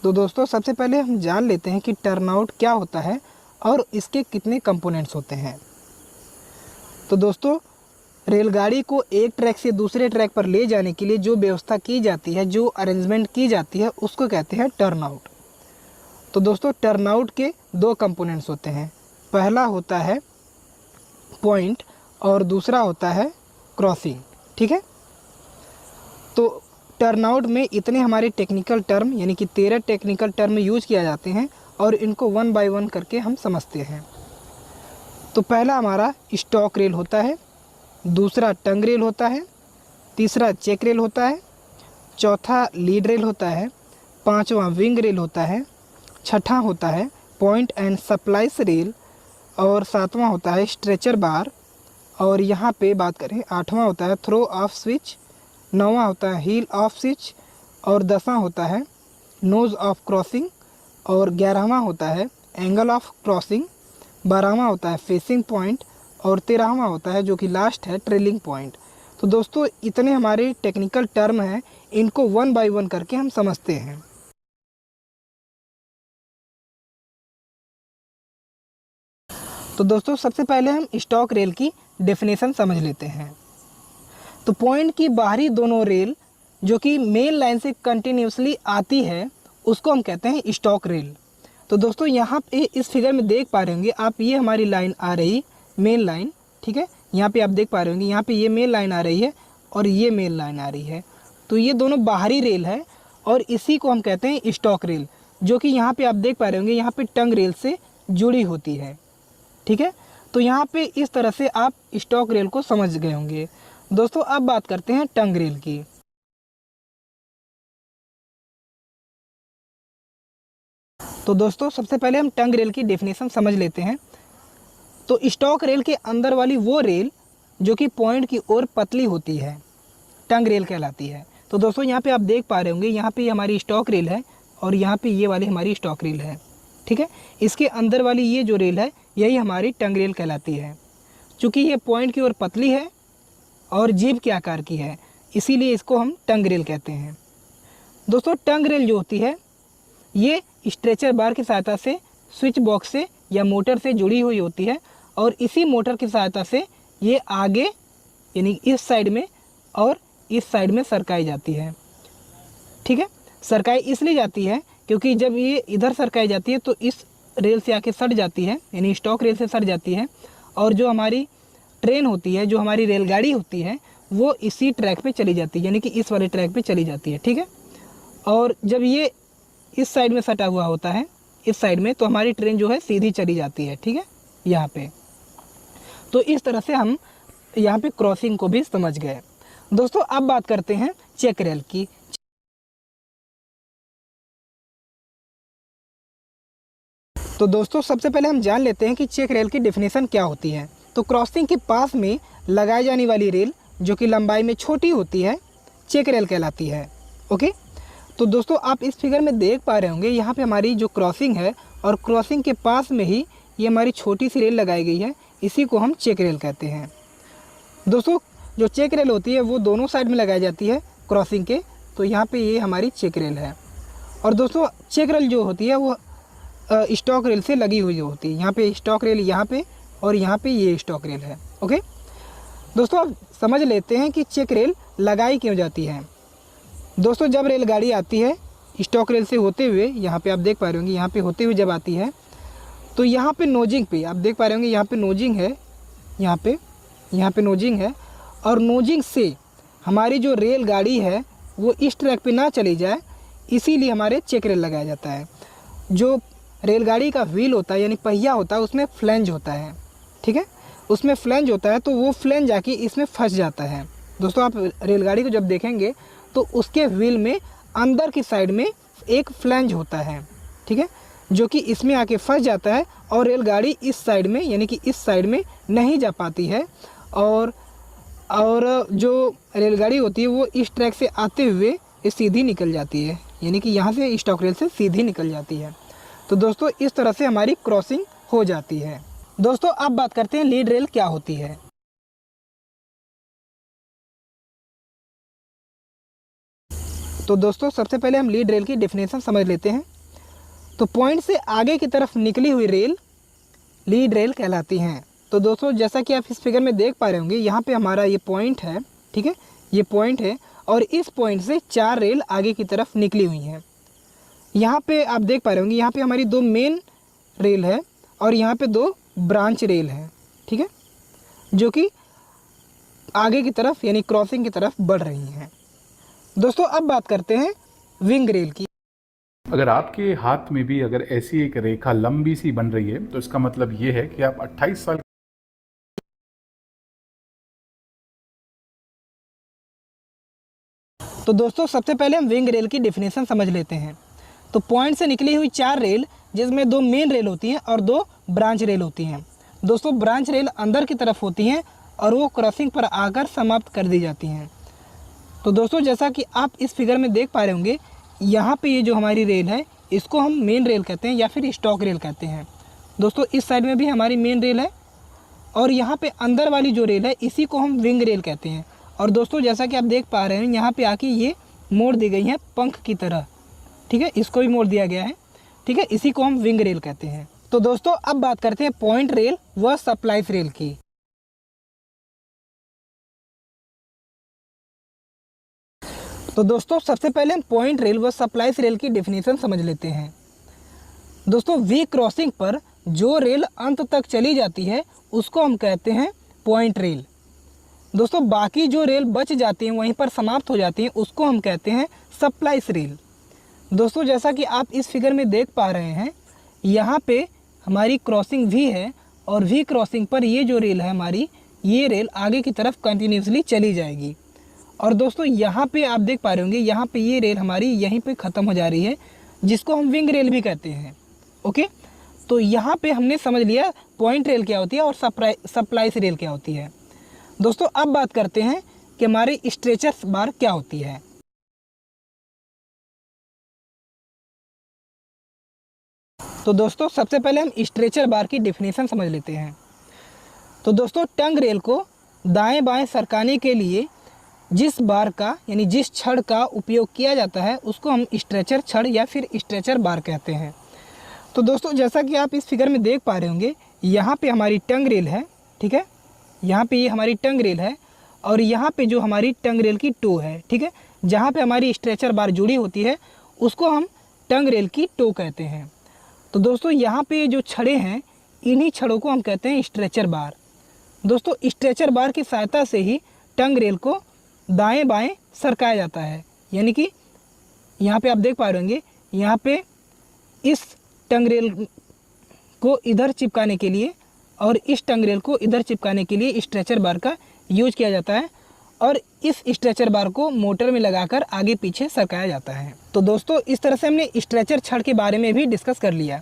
तो दोस्तों सबसे पहले हम जान लेते हैं कि टर्नआउट क्या होता है और इसके कितने कंपोनेंट्स होते हैं। तो दोस्तों रेलगाड़ी को एक ट्रैक से दूसरे ट्रैक पर ले जाने के लिए जो व्यवस्था की जाती है, जो अरेंजमेंट की जाती है, उसको कहते हैं टर्नआउट। तो दोस्तों टर्नआउट के दो कंपोनेंट्स होते हैं, पहला होता है पॉइंट और दूसरा होता है क्रॉसिंग। ठीक है, तो टर्नआउट में इतने हमारे टेक्निकल टर्म यानी कि 13 टेक्निकल टर्म यूज किया जाते हैं और इनको वन बाय वन करके हम समझते हैं। तो पहला हमारा स्टॉक रेल होता है, दूसरा टंग रेल होता है, तीसरा चेक रेल होता है, चौथा लीड रेल होता है, पांचवा विंग रेल होता है, छठा होता है पॉइंट एंड सप्लाइस रेल और सातवां होता है स्ट्रेचर बार। और यहाँ पे बात करें आठवां होता है थ्रो ऑफ स्विच, नौवां होता है हील ऑफ स्विच और 10वां होता है नोज़ ऑफ क्रॉसिंग और 11वां होता है एंगल ऑफ क्रॉसिंग, 12वां होता है फेसिंग पॉइंट और 13वां होता है जो कि लास्ट है ट्रेलिंग पॉइंट। तो दोस्तों इतने हमारे टेक्निकल टर्म हैं, इनको वन बाय वन करके हम समझते हैं। तो दोस्तों सबसे पहले हम स्टॉक रेल की डेफिनेशन समझ लेते हैं। तो पॉइंट की बाहरी दोनों रेल जो कि मेन लाइन से कंटिन्यूसली आती है उसको हम कहते हैं स्टॉक रेल। तो दोस्तों यहाँ पे इस फिगर में देख पा रहे होंगे आप, ये हमारी लाइन आ रही मेन लाइन। ठीक है, यहाँ पे आप देख पा रहे होंगे, यहाँ पे ये मेन लाइन आ रही है और ये मेन लाइन आ रही है। तो ये दोनों बाहरी रेल है और इसी को हम कहते हैं स्टॉक रेल, जो कि यहाँ पे आप देख पा रहे होंगे यहाँ पे टंग रेल से जुड़ी होती है। ठीक है, तो यहाँ पे इस तरह से आप स्टॉक रेल को समझ गए होंगे। दोस्तों अब बात करते हैं टंग रेल की। तो दोस्तों सबसे पहले हम टंग रेल की डेफिनेशन समझ लेते हैं। तो स्टॉक रेल के अंदर वाली वो रेल जो कि पॉइंट की ओर पतली होती है टंग रेल कहलाती है। तो दोस्तों यहाँ पे आप देख पा रहे होंगे, यहाँ पे हमारी स्टॉक रेल है और यहाँ पे ये वाली हमारी स्टॉक रेल है। ठीक है, इसके अंदर वाली ये जो रेल है यही हमारी टंग रेल कहलाती है। चूँकि ये पॉइंट की ओर पतली है और जीभ के आकार की है, इसीलिए इसको हम टंग रेल कहते हैं। दोस्तों टंग रेल जो होती है ये स्ट्रेचर बार की सहायता से स्विच बॉक्स से या मोटर से जुड़ी हुई होती है और इसी मोटर की सहायता से ये आगे यानी इस साइड में और इस साइड में सरकाई जाती है। ठीक है, सरकाई इसलिए जाती है क्योंकि जब ये इधर सरकाई जाती है तो इस रेल से आके सट जाती है, यानी स्टॉक रेल से सट जाती है और जो हमारी ट्रेन होती है, जो हमारी रेलगाड़ी होती है, वो इसी ट्रैक पे चली जाती है, यानी कि इस वाले ट्रैक पे चली जाती है। ठीक है, और जब ये इस साइड में सटा हुआ होता है इस साइड में, तो हमारी ट्रेन जो है सीधी चली जाती है। ठीक है, यहाँ पे तो इस तरह से हम यहाँ पे क्रॉसिंग को भी समझ गए। दोस्तों अब बात करते हैं चेक रेल की। तो दोस्तों सबसे पहले हम जान लेते हैं कि चेक रेल की डेफिनेशन क्या होती है। तो क्रॉसिंग के पास में लगाई जाने वाली रेल जो कि लंबाई में छोटी होती है चेक रेल कहलाती है। ओके, तो दोस्तों आप इस फिगर में देख पा रहे होंगे, यहाँ पे हमारी जो क्रॉसिंग है और क्रॉसिंग के पास में ही ये हमारी छोटी सी रेल लगाई गई है, इसी को हम चेक रेल कहते हैं। दोस्तों जो चेक रेल होती है वो दोनों साइड में लगाई जाती है क्रॉसिंग के, तो यहाँ पे ये हमारी चेक रेल है। और दोस्तों चेक रेल जो होती है वो स्टॉक रेल से लगी हुई होती है। यहाँ पे स्टॉक रेल यहाँ पे और यहाँ पे ये स्टॉक रेल है। ओके, दोस्तों अब समझ लेते हैं कि चेक रेल लगाई क्यों जाती है। दोस्तों जब रेलगाड़ी आती है स्टॉक रेल से होते हुए, यहाँ पे आप देख पा रहे होंगे, यहाँ पे होते हुए जब आती है तो यहाँ पे नोजिंग पे आप देख पा रहे होंगे, यहाँ पे नोजिंग है, यहाँ पे नोजिंग है और नोजिंग से हमारी जो रेलगाड़ी है वो इस ट्रैक पे ना चली जाए, इसीलिए हमारे चेक रेल लगाया जाता है। जो रेलगाड़ी का व्हील होता है यानी पहिया होता है उसमें फ्लैंज होता है। ठीक है, उसमें फ्लैंज होता है तो वो फ्लैंज जाके इसमें फंस जाता है। दोस्तों आप रेलगाड़ी को जब देखेंगे तो उसके व्हील में अंदर की साइड में एक फ्लैंज होता है। ठीक है, जो कि इसमें आके फंस जाता है और रेलगाड़ी इस साइड में यानी कि इस साइड में नहीं जा पाती है और जो रेलगाड़ी होती है वो इस ट्रैक से आते हुए सीधी निकल जाती है, यानी कि यहाँ से स्टॉक रेल से सीधी निकल जाती है। तो दोस्तों इस तरह से हमारी क्रॉसिंग हो जाती है। दोस्तों अब बात करते हैं लीड रेल क्या होती है। तो दोस्तों सबसे पहले हम लीड रेल की डेफिनेशन समझ लेते हैं। तो पॉइंट से आगे की तरफ निकली हुई रेल लीड रेल कहलाती हैं। तो दोस्तों जैसा कि आप इस फिगर में देख पा रहे होंगे, यहाँ पे हमारा ये पॉइंट है, ठीक है, ये पॉइंट है और इस पॉइंट से 4 रेल आगे की तरफ निकली हुई हैं। यहाँ पे आप देख पा रहे होंगे, यहाँ पे हमारी 2 मेन रेल है और यहाँ पे 2 ब्रांच रेल है, ठीक है, जो कि आगे की तरफ यानी क्रॉसिंग की तरफ बढ़ रही हैं। दोस्तों अब बात करते हैं विंग रेल की। अगर आपके हाथ में भी अगर ऐसी एक रेखा लंबी सी बन रही है तो इसका मतलब ये है कि आप 28 साल तो दोस्तों सबसे पहले हम विंग रेल की डेफिनेशन समझ लेते हैं। तो पॉइंट से निकली हुई 4 रेल, जिसमें 2 मेन रेल होती हैं और 2 ब्रांच रेल होती हैं। दोस्तों ब्रांच रेल अंदर की तरफ होती हैं और वो क्रॉसिंग पर आकर समाप्त कर दी जाती हैं। तो दोस्तों जैसा कि आप इस फिगर में देख पा रहे होंगे, यहाँ पे ये जो हमारी रेल है इसको हम मेन रेल कहते हैं या फिर स्टॉक रेल कहते हैं। दोस्तों इस साइड में भी हमारी मेन रेल है और यहाँ पे अंदर वाली जो रेल है इसी को हम विंग रेल कहते हैं। और दोस्तों जैसा कि आप देख पा रहे हैं, यहाँ पे आके ये मोड़ दी गई हैं पंख की तरह, ठीक है, इसको भी मोड़ दिया गया है, ठीक है, इसी को हम विंग रेल कहते हैं। तो दोस्तों अब बात करते हैं पॉइंट रेल व सप्लाइज रेल की। तो दोस्तों सबसे पहले हम पॉइंट रेल व सप्लाइज रेल की डेफिनेशन समझ लेते हैं। दोस्तों वी क्रॉसिंग पर जो रेल अंत तक चली जाती है उसको हम कहते हैं पॉइंट रेल। दोस्तों बाकी जो रेल बच जाती हैं, वहीं पर समाप्त हो जाती हैं, उसको हम कहते हैं सप्लाइज रेल। दोस्तों जैसा कि आप इस फिगर में देख पा रहे हैं, यहाँ पे हमारी क्रॉसिंग वी है और वी क्रॉसिंग पर ये जो रेल है हमारी, ये रेल आगे की तरफ कंटिन्यूसली चली जाएगी। और दोस्तों यहाँ पे आप देख पा रहे होंगे, यहाँ पे ये रेल हमारी यहीं पे ख़त्म हो जा रही है, जिसको हम विंग रेल भी कहते हैं। ओके, तो यहाँ पे हमने समझ लिया पॉइंट रेल क्या होती है और सप्लाइज रेल क्या होती है। दोस्तों अब बात करते हैं कि हमारी स्ट्रेचर्स बार क्या होती है। तो दोस्तों सबसे पहले हम स्ट्रेचर बार की डेफिनेशन समझ लेते हैं। तो दोस्तों टंग रेल को दाएं बाएं सरकाने के लिए जिस बार का यानी जिस छड़ का उपयोग किया जाता है उसको हम स्ट्रेचर छड़ या फिर स्ट्रेचर बार कहते हैं। तो दोस्तों जैसा कि आप इस फिगर में देख पा रहे होंगे, यहाँ पे हमारी टंग रेल है, ठीक है, यहाँ पे ये हमारी टंग रेल है और यहाँ पे जो हमारी टंग रेल की टो है, ठीक है, जहाँ पे हमारी स्ट्रेचर बार जुड़ी होती है उसको हम टंग रेल की टो कहते हैं। तो दोस्तों यहाँ पे जो छड़े हैं, इन्हीं छड़ों को हम कहते हैं स्ट्रेचर बार। दोस्तों स्ट्रेचर बार की सहायता से ही टंग रेल को दाएं बाएं सरकाया जाता है। यानी कि यहाँ पे आप देख पा रहे होंगे, यहाँ पे इस टंग रेल को इधर चिपकाने के लिए और इस टंग रेल को इधर चिपकाने के लिए स्ट्रेचर बार का यूज किया जाता है और इस स्ट्रेचर बार को मोटर में लगाकर आगे पीछे सरकाया जाता है। तो दोस्तों इस तरह से हमने स्ट्रेचर छड़ के बारे में भी डिस्कस कर लिया।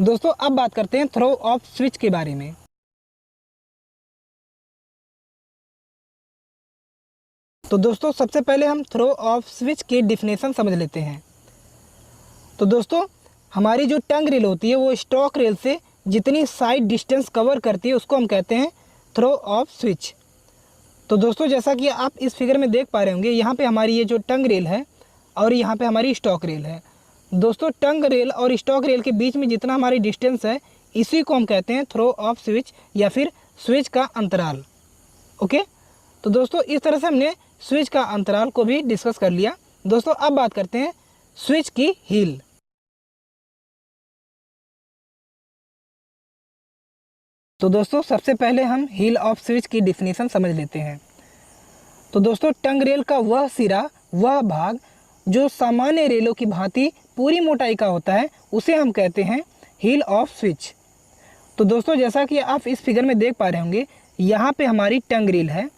दोस्तों अब बात करते हैं थ्रो ऑफ स्विच के बारे में। तो दोस्तों सबसे पहले हम थ्रो ऑफ स्विच की डेफिनेशन समझ लेते हैं। तो दोस्तों हमारी जो टंग रेल होती है वो स्टॉक रेल से जितनी साइड डिस्टेंस कवर करती है उसको हम कहते हैं थ्रो ऑफ स्विच। तो दोस्तों जैसा कि आप इस फिगर में देख पा रहे होंगे, यहाँ पे हमारी ये जो टंग रेल है और यहाँ पे हमारी स्टॉक रेल है। दोस्तों टंग रेल और स्टॉक रेल के बीच में जितना हमारी डिस्टेंस है, इसी को हम कहते हैं थ्रो ऑफ स्विच या फिर स्विच का अंतराल। ओके, तो दोस्तों इस तरह से हमने स्विच का अंतराल को भी डिस्कस कर लिया। दोस्तों अब बात करते हैं स्विच की हील। तो दोस्तों सबसे पहले हम हील ऑफ स्विच की डेफिनेशन समझ लेते हैं। तो दोस्तों टंग रेल का वह सिरा, वह भाग जो सामान्य रेलों की भांति पूरी मोटाई का होता है, उसे हम कहते हैं हील ऑफ स्विच। तो दोस्तों जैसा कि आप इस फिगर में देख पा रहे होंगे, यहाँ पे हमारी टंग रेल है।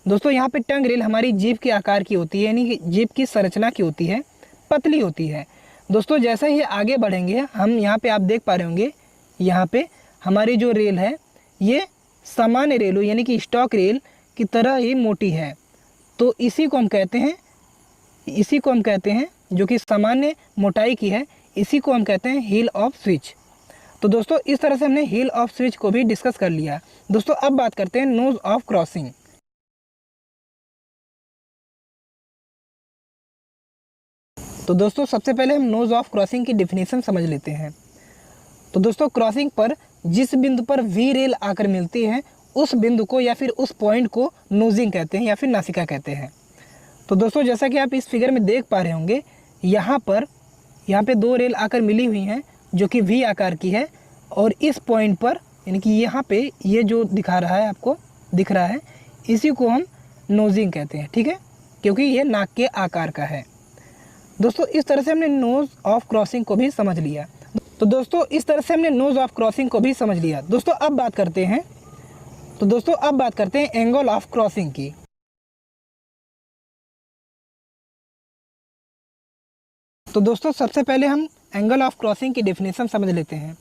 दोस्तों यहाँ पे टंग रेल हमारी जीभ के आकार की होती है, यानी कि जीभ की संरचना की होती है, पतली होती है। दोस्तों जैसे ही आगे बढ़ेंगे हम, यहाँ पे आप देख पा रहे होंगे, यहाँ पे हमारी जो रेल है ये सामान्य रेलों यानी कि स्टॉक रेल की तरह ही मोटी है। तो इसी को हम कहते हैं जो कि सामान्य मोटाई की है, इसी को हम कहते हैं हील ऑफ स्विच। तो दोस्तों इस तरह से हमने हील ऑफ स्विच को भी डिस्कस कर लिया। दोस्तों अब बात करते हैं नोज ऑफ क्रॉसिंग। तो दोस्तों सबसे पहले हम नोज ऑफ क्रॉसिंग की डेफिनेशन समझ लेते हैं। तो दोस्तों क्रॉसिंग पर जिस बिंदु पर वी रेल आकर मिलती है उस बिंदु को या फिर उस पॉइंट को नोजिंग कहते हैं या फिर नासिका कहते हैं। तो दोस्तों जैसा कि आप इस फिगर में देख पा रहे होंगे, यहाँ पे दो रेल आकर मिली हुई हैं जो कि वी आकार की है, और इस पॉइंट पर यानी कि यहाँ पे ये जो दिखा रहा है, आपको दिख रहा है, इसी को हम नोजिंग कहते हैं, ठीक है, क्योंकि ये नाक के आकार का है। दोस्तों इस तरह से हमने नोज ऑफ क्रॉसिंग को भी समझ लिया। तो दोस्तों इस तरह से हमने नोज ऑफ क्रॉसिंग को भी समझ लिया। दोस्तों अब बात करते हैं एंगल ऑफ क्रॉसिंग की। तो दोस्तों सबसे पहले हम एंगल ऑफ क्रॉसिंग की डेफिनेशन समझ लेते हैं।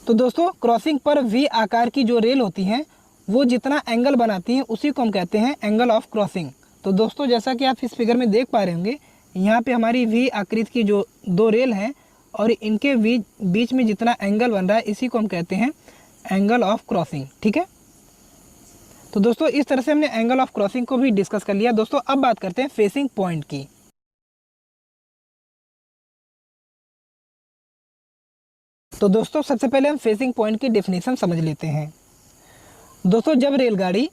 तो दोस्तों क्रॉसिंग पर वी आकार की जो रेल होती हैं वो जितना एंगल बनाती हैं उसी को हम कहते हैं एंगल ऑफ क्रॉसिंग। तो दोस्तों जैसा कि आप इस फिगर में देख पा रहे होंगे, यहाँ पे हमारी वी आकृति की जो दो रेल हैं और इनके बीच में जितना एंगल बन रहा है इसी को हम कहते हैं एंगल ऑफ क्रॉसिंग, ठीक है। तो दोस्तों इस तरह से हमने एंगल ऑफ क्रॉसिंग को भी डिस्कस कर लिया। दोस्तों अब बात करते हैं फेसिंग पॉइंट की। तो दोस्तों सबसे पहले हम फेसिंग पॉइंट की डेफिनेशन समझ लेते हैं। दोस्तों जब रेलगाड़ी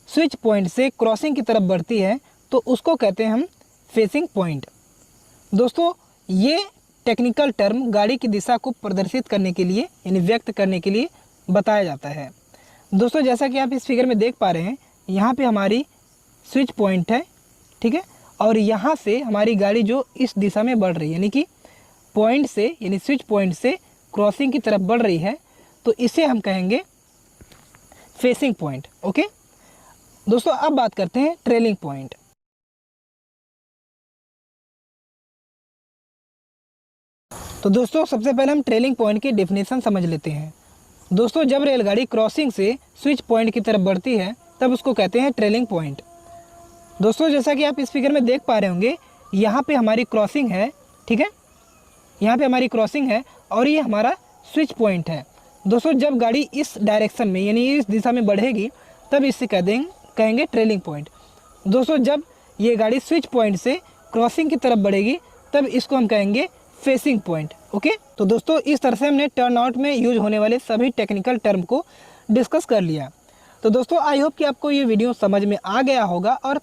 स्विच पॉइंट से क्रॉसिंग की तरफ बढ़ती है तो उसको कहते हैं हम फेसिंग पॉइंट। दोस्तों ये टेक्निकल टर्म गाड़ी की दिशा को प्रदर्शित करने के लिए यानी व्यक्त करने के लिए बताया जाता है। दोस्तों जैसा कि आप इस फिगर में देख पा रहे हैं, यहाँ पे हमारी स्विच पॉइंट है, ठीक है, और यहाँ से हमारी गाड़ी जो इस दिशा में बढ़ रही है यानी कि पॉइंट से यानी स्विच पॉइंट से क्रॉसिंग की तरफ बढ़ रही है, तो इसे हम कहेंगे फेसिंग पॉइंट। ओके दोस्तों अब बात करते हैं ट्रेलिंग पॉइंट। तो दोस्तों सबसे पहले हम ट्रेलिंग पॉइंट की डेफिनेशन समझ लेते हैं। दोस्तों जब रेलगाड़ी क्रॉसिंग से स्विच पॉइंट की तरफ बढ़ती है तब उसको कहते हैं ट्रेलिंग पॉइंट। दोस्तों जैसा कि आप इस फिगर में देख पा रहे होंगे, यहाँ पे हमारी क्रॉसिंग है, ठीक है, यहाँ पे हमारी क्रॉसिंग है और ये हमारा स्विच पॉइंट है। दोस्तों जब गाड़ी इस डायरेक्शन में यानी इस दिशा में बढ़ेगी तब इससे कहेंगे ट्रेलिंग पॉइंट। दोस्तों जब ये गाड़ी स्विच पॉइंट से क्रॉसिंग की तरफ बढ़ेगी तब इसको हम कहेंगे फेसिंग पॉइंट। ओके तो दोस्तों इस तरह से हमने टर्न आउट में यूज होने वाले सभी टेक्निकल टर्म को डिस्कस कर लिया। तो दोस्तों आई होप कि आपको ये वीडियो समझ में आ गया होगा और